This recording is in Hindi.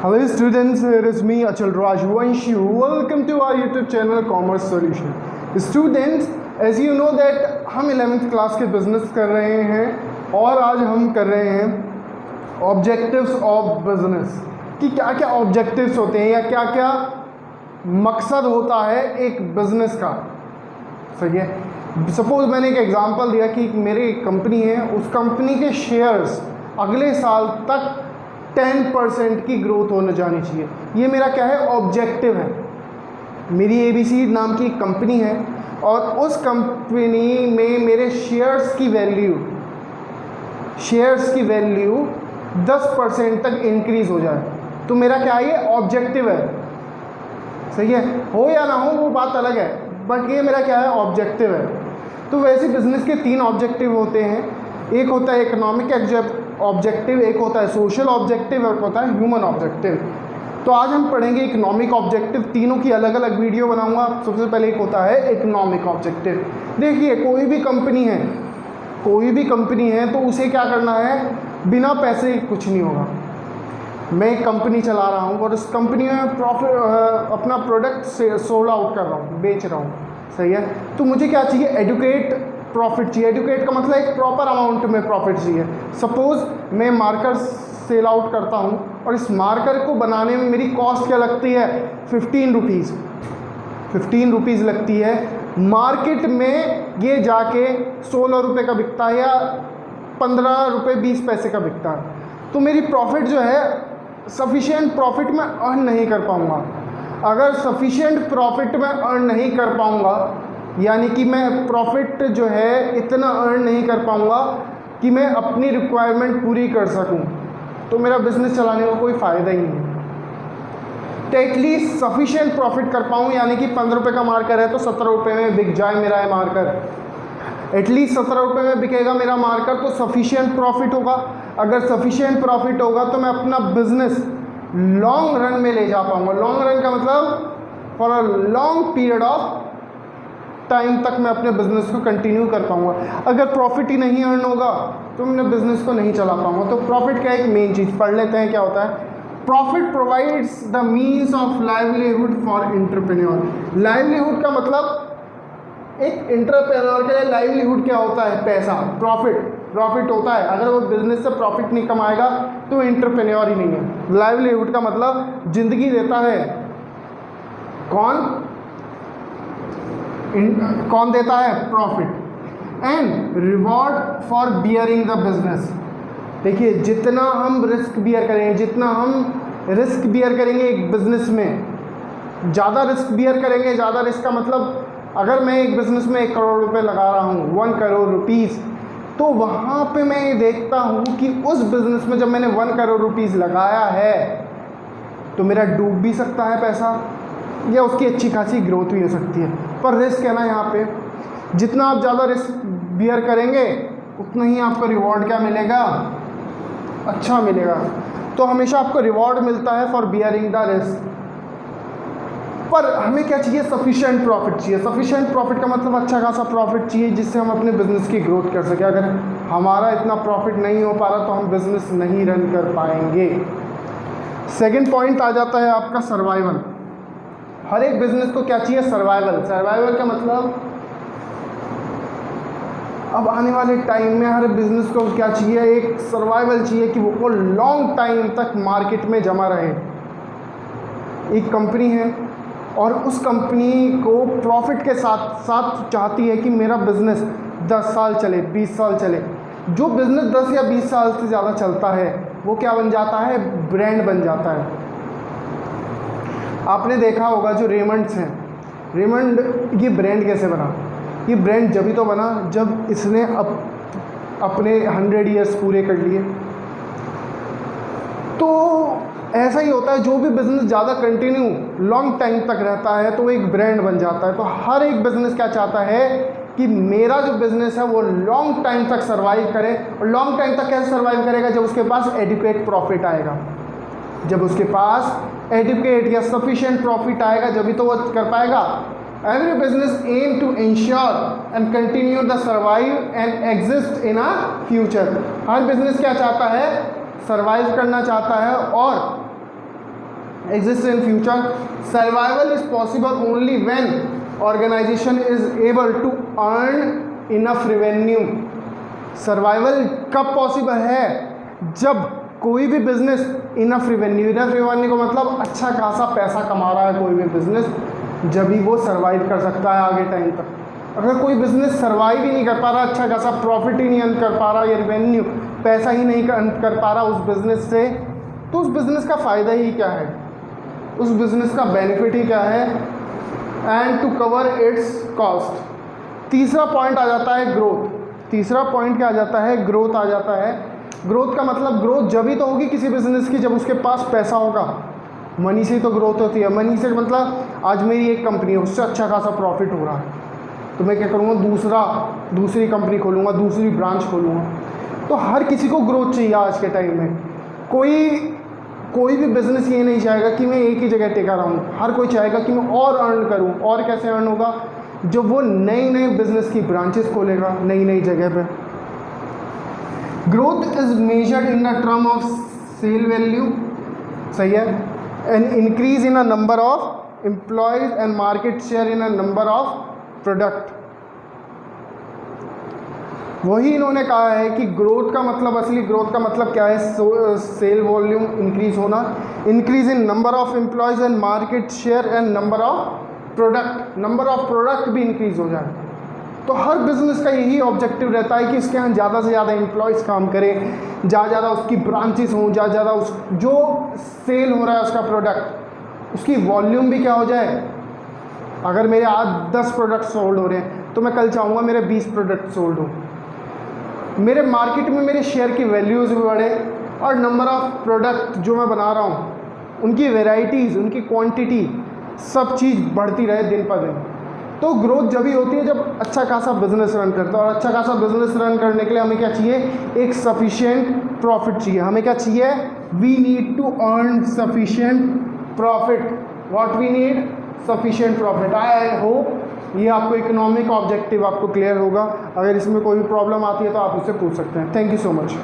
Hello students, here is me Achal Rajvanshi. Welcome to our YouTube channel Commerce Solution. Students, as you know that हम 11th क्लास के बिजनेस कर रहे हैं और आज हम कर रहे हैं ऑब्जेक्टिव्स ऑफ बिजनेस कि क्या क्या ऑब्जेक्टिव्स होते हैं या क्या क्या मकसद होता है एक बिजनेस का। सही है। सपोज मैंने एक एग्जांपल दिया कि मेरी कंपनी है, उस कंपनी के शेयर्स अगले साल तक 10% की ग्रोथ होने जानी चाहिए। ये मेरा क्या है, ऑब्जेक्टिव है। मेरी ABC नाम की एक कंपनी है और उस कंपनी में मेरे शेयर्स की वैल्यू 10% तक इंक्रीज़ हो जाए तो मेरा क्या है, ये ऑब्जेक्टिव है। सही है, हो या ना हो वो बात अलग है, बट ये मेरा क्या है, ऑब्जेक्टिव है। तो वैसे बिजनेस के 3 ऑब्जेक्टिव होते हैं। एक होता है इकोनॉमिक ऑब्जेक्टिव, एक होता है सोशल ऑब्जेक्टिव और एक होता है ह्यूमन ऑब्जेक्टिव। तो आज हम पढ़ेंगे इकोनॉमिक ऑब्जेक्टिव। तीनों की अलग अलग वीडियो बनाऊंगा। सबसे पहले एक होता है इकोनॉमिक ऑब्जेक्टिव। देखिए, कोई भी कंपनी है तो उसे क्या करना है, बिना पैसे कुछ नहीं होगा। मैं एक कंपनी चला रहा हूँ और उस कंपनी में प्रॉफिट अपना प्रोडक्ट सोल्ड आउट कर रहा हूँ, बेच रहा हूँ। सही है, तो मुझे क्या चाहिए, एडुकेट प्रॉफिट चाहिए। एडुकेट का मतलब एक प्रॉपर अमाउंट में प्रॉफिट चाहिए। सपोज़ मैं मार्कर सेल आउट करता हूँ और इस मार्कर को बनाने में मेरी कॉस्ट क्या लगती है, 15 रुपीज़ लगती है। मार्केट में ये जाके 16 रुपये का बिकता है या 15 रुपये 20 पैसे का बिकता है। तो मेरी प्रॉफिट जो है, सफिशिएंट प्रॉफिट मैं अर्न नहीं कर पाऊँगा। अगर सफिशिएंट प्रॉफिट मैं अर्न नहीं कर पाऊँगा, यानी कि मैं प्रॉफिट जो है इतना अर्न नहीं कर पाऊँगा कि मैं अपनी रिक्वायरमेंट पूरी कर सकूँ, तो मेरा बिज़नेस चलाने का कोई फ़ायदा ही नहीं है। तो एटलीस्ट सफिशिएंट प्रॉफिट कर पाऊँ, यानी कि 15 रुपये का मार्कर है तो 17 रुपये में बिक जाए मेरा ये मार्कर। एटलीस्ट 17 रुपये में बिकेगा मेरा मार्कर, तो सफिशिएंट प्रॉफिट होगा। अगर सफिशिएंट प्रॉफिट होगा तो मैं अपना बिज़नेस लॉन्ग रन में ले जा पाऊँगा। लॉन्ग रन का मतलब for a long period of time तक मैं अपने बिज़नेस को कंटिन्यू कर पाऊँगा। अगर प्रॉफिट ही नहीं अर्न होगा तो मैं अपने बिज़नेस को नहीं चला पाऊँगा। तो प्रॉफिट क्या है, एक मेन चीज़ पढ़ लेते हैं क्या होता है। Profit provides the means of livelihood for entrepreneur. Livelihood का मतलब एक एंटरप्रेन्योर के लिए लाइवलीहुड क्या होता है, पैसा, प्रॉफिट होता है। अगर वो बिज़नेस से प्रॉफिट नहीं कमाएगा तो एंटरप्रेन्योर ही नहीं है। लाइवलीहुड का मतलब ज़िंदगी देता है। कौन देता है, profit. And reward for bearing the business. देखिए, जितना हम रिस्क बियर करेंगे एक बिज़नेस में, ज़्यादा रिस्क बियर करेंगे। ज़्यादा रिस्क का मतलब, अगर मैं एक बिज़नेस में 1 करोड़ रुपए लगा रहा हूँ, 1 करोड़ रुपीज़, तो वहाँ पे मैं ये देखता हूँ कि उस बिज़नेस में जब मैंने 1 करोड़ रुपीज़ लगाया है तो मेरा डूब भी सकता है पैसा, या उसकी अच्छी खासी ग्रोथ भी हो सकती है। पर रिस्क है ना, यहाँ पे जितना आप ज़्यादा रिस्क बियर करेंगे उतना ही आपको रिवॉर्ड क्या मिलेगा, अच्छा मिलेगा। तो हमेशा आपको रिवॉर्ड मिलता है फॉर बियरिंग द रिस्क। पर हमें क्या चाहिए, सफिशिएंट प्रॉफिट चाहिए। सफिशिएंट प्रॉफिट का मतलब अच्छा खासा प्रॉफिट चाहिए जिससे हम अपने बिज़नेस की ग्रोथ कर सकें। अगर हमारा इतना प्रॉफिट नहीं हो पा रहा तो हम बिज़नेस नहीं रन कर पाएंगे। सेकेंड पॉइंट आ जाता है आपका सर्वाइवल। हर एक बिज़नेस को क्या चाहिए, सर्वाइवल का मतलब अब आने वाले टाइम में हर बिज़नेस को क्या चाहिए, एक सर्वाइवल चाहिए कि वो लॉन्ग टाइम तक मार्केट में जमा रहे। एक कंपनी है और उस कंपनी को प्रॉफिट के साथ साथ चाहती है कि मेरा बिज़नेस 10 साल चले, 20 साल चले। जो बिज़नेस 10 या 20 साल से ज़्यादा चलता है वो क्या बन जाता है, ब्रांड बन जाता है। आपने देखा होगा जो रेमंड्स हैं, रेमंड, ये ब्रांड कैसे बना, ये ब्रांड जब ही तो बना जब इसने अपने 100 ईयर्स पूरे कर लिए। तो ऐसा ही होता है, जो भी बिज़नेस ज़्यादा कंटिन्यू लॉन्ग टाइम तक रहता है तो वो एक ब्रांड बन जाता है। तो हर एक बिज़नेस क्या चाहता है कि मेरा जो बिज़नेस है वो लॉन्ग टाइम तक सर्वाइव करे। और लॉन्ग टाइम तक कैसे सर्वाइव करेगा, जब उसके पास एडुकेट प्रॉफिट आएगा। जब उसके पास एडुकेट या सफिशिएंट प्रॉफिट आएगा जब भी तो वो कर पाएगा। Every business aim to ensure and continue the survive and exist in a future. हर बिजनेस क्या चाहता है, सर्वाइव करना चाहता है और exist in future. Survival is possible only when organization is able to earn enough revenue. Survival कब पॉसिबल है? जब कोई भी बिजनेस इनफ रेवेन्यू का मतलब अच्छा खासा पैसा कमा रहा है कोई भी बिजनेस, जब ही वो सर्वाइव कर सकता है आगे टाइम तक। अगर कोई बिजनेस सर्वाइव ही नहीं कर पा रहा, अच्छा खासा प्रॉफिट ही नहीं अर्न कर पा रहा, या रेवेन्यू पैसा ही नहीं अर्न कर पा रहा उस बिज़नेस से, तो उस बिज़नेस का फ़ायदा ही क्या है, उस बिज़नेस का बेनिफिट ही क्या है? And to cover its cost. तीसरा पॉइंट आ जाता है ग्रोथ। तीसरा पॉइंट क्या आ जाता है? ग्रोथ आ जाता है। ग्रोथ का मतलब ग्रोथ जब ही तो होगी किसी बिज़नेस की जब उसके पास पैसा होगा। मनी से तो ग्रोथ होती है। मनी से मतलब आज मेरी एक कंपनी है, उससे अच्छा खासा प्रॉफिट हो रहा है, तो मैं क्या करूँगा? दूसरी कंपनी खोलूँगा, दूसरी ब्रांच खोलूँगा। तो हर किसी को ग्रोथ चाहिए आज के टाइम में। कोई भी बिज़नेस ये नहीं चाहेगा कि मैं एक ही जगह टिका रहूँ। हर कोई चाहेगा कि मैं और अर्न करूँ। और कैसे अर्न होगा? जब वो नए बिज़नेस की ब्रांचेस खोलेगा नई जगह पे। Growth is measured in the term of sale value, सही है, an increase in a number of employees and market share in a number of product. वही इन्होंने कहा है कि ग्रोथ का मतलब, असली ग्रोथ का मतलब क्या है? सेल वॉल्यूम इंक्रीज होना, increase in number of employees and market share and number of product. Number of product भी इंक्रीज हो जाए। तो हर बिज़नेस का यही ऑब्जेक्टिव रहता है कि इसके यहाँ ज़्यादा से ज़्यादा एम्प्लॉयज़ काम करें, ज़्यादा उसकी ब्रांचेस हों, ज़्यादा उस जो सेल हो रहा है उसका प्रोडक्ट, उसकी वॉल्यूम भी क्या हो जाए। अगर मेरे आज 10 प्रोडक्ट सोल्ड हो रहे हैं तो मैं कल चाहूँगा मेरे 20 प्रोडक्ट सोल्ड हो, मेरे मार्केट में मेरे शेयर की वैल्यूज़ भी बढ़े, और नंबर ऑफ़ प्रोडक्ट जो मैं बना रहा हूँ उनकी वेराइटीज़, उनकी क्वांटिटी, सब चीज़ बढ़ती रहे दिन पर दिन। तो ग्रोथ जब ही होती है जब अच्छा खासा बिजनेस रन करता है। और अच्छा खासा बिजनेस रन करने के लिए हमें क्या चाहिए? एक सफिशिएंट प्रॉफिट चाहिए। हमें क्या चाहिए? We need to earn sufficient profit. What we need? Sufficient profit. I hope ये आपको इकोनॉमिक ऑब्जेक्टिव आपको क्लियर होगा। अगर इसमें कोई भी प्रॉब्लम आती है तो आप उससे पूछ सकते हैं। Thank you so much.